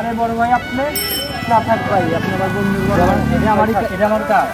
আরে বড় ভাই আপনি না থাক ভাই, আপনি আমার বন্ধু, এটা আমার কাজ।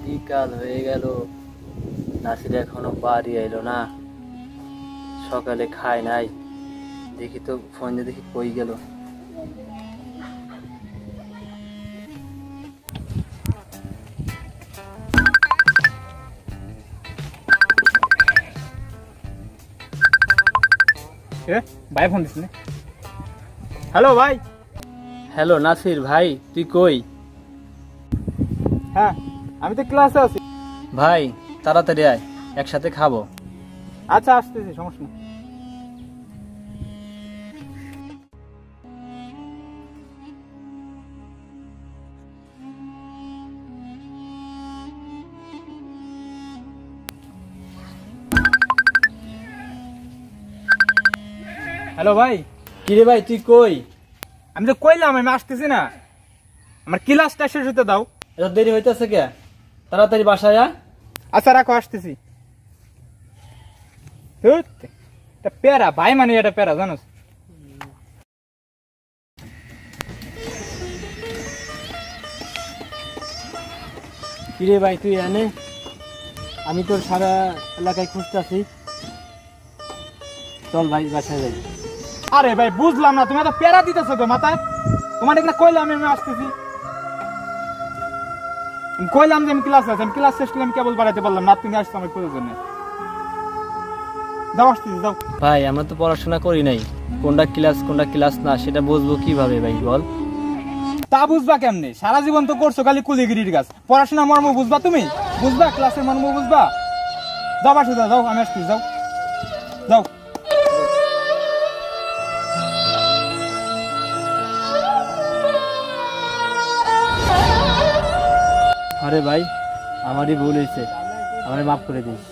বিকাল হয়ে গেল, নাসির এখনো বাড়ি এলো না, সকালে খায় নাই, দেখি তো ফোন দিয়ে দেখি কই গেল। ভাই ফোন দিস। হ্যালো ভাই। হ্যালো নাসির ভাই, তুই কই? হ্যাঁ আমি তো ক্লাসে আছি। ভাই তাড়াতাড়ি আয়, একসাথে খাবো। আচ্ছা আসতেছি, সমস্যা নেই। হ্যালো ভাই। কিরে ভাই তুই কই? আমি তো কইলাম আমি আসতেছি না, আমার ক্লাসটা শেষ হতে দাও। এত দেরি হইতেছে কে? তাড়াতাড়ি বাসায় আয়। আচ্ছা রাখো, আসতেছি। প্যারা ভাই, মানে এটা প্যারা জানোস। কিরে ভাই তুই এনে? আমি তোর সারা এলাকায় খুঁজতেছি, চল ভাই বাসায় যাই। আরে ভাই বুঝলাম না, তুমি এত প্যারা দিতেছো তো মাথায়। তোমার এখানে কইলাম আমি আসতেছি, কইলাম যে আমি ক্লাস আছে, আমি ক্লাস শেষ করে আমি কেবল বাড়াইতে পারলাম না, তুমি আসছো আমার প্রয়োজন নেই। যাও আসতেছি, যাও। ভাই আমরা তো পড়াশোনা করি নাই, কোনটা ক্লাস না সেটা বুঝবো কিভাবে ভাই বল? তা বুঝবা কেমনে? সারা জীবন তো করছো খালি কুলিগিরির কাজ, পড়াশোনার মর্ম বুঝবা? তুমি বুঝবা ক্লাসের মর্ম বুঝবা? যাও বাসে যাও, আমি আসতেছি, যাও যাও। আরে ভাই আমারই ভুল হয়েছে, আমারে মাফ করে দিস।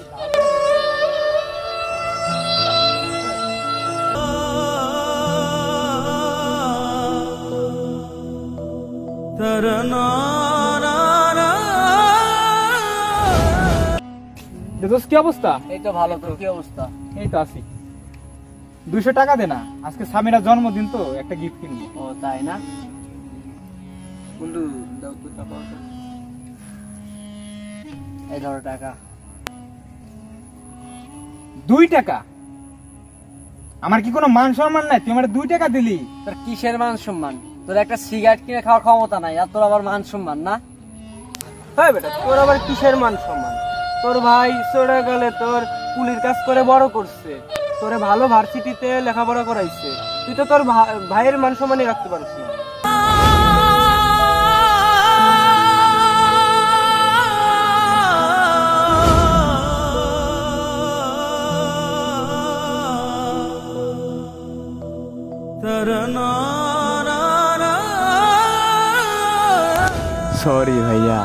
কি অবস্থা? এই তো ভালো, তোর কি অবস্থা? এই তো আছি। 200 টাকা দে না, আজকে সামিরা জন্মদিন তো, একটা গিফট কিনবো। ও তাই না? বন্ধু দাও তো টাকা। এই ধরো টাকা। 2 টাকা? আমার কি কোনো মান সম্মান নাই? তুই আমার 2 টাকা দিলি? তোর কিসের মান সম্মান? তোর একটা সিগারেট কিনে খাওয়ার ক্ষমতা নাই, আর তোর আবার মান সম্মান না? হ্যাঁ বেটা, তোর আবার কিসের মান সম্মান? তোর ভাই চড়ে গেলে তোর কুলির কাজ করে বড় করছে, তোরে ভালো ভার্সিটিতে লেখাপড়া করাইছে, তুই তো তোর ভাইয়ের মান সম্মানই রাখতে পারিস না। সরি ভাইয়া।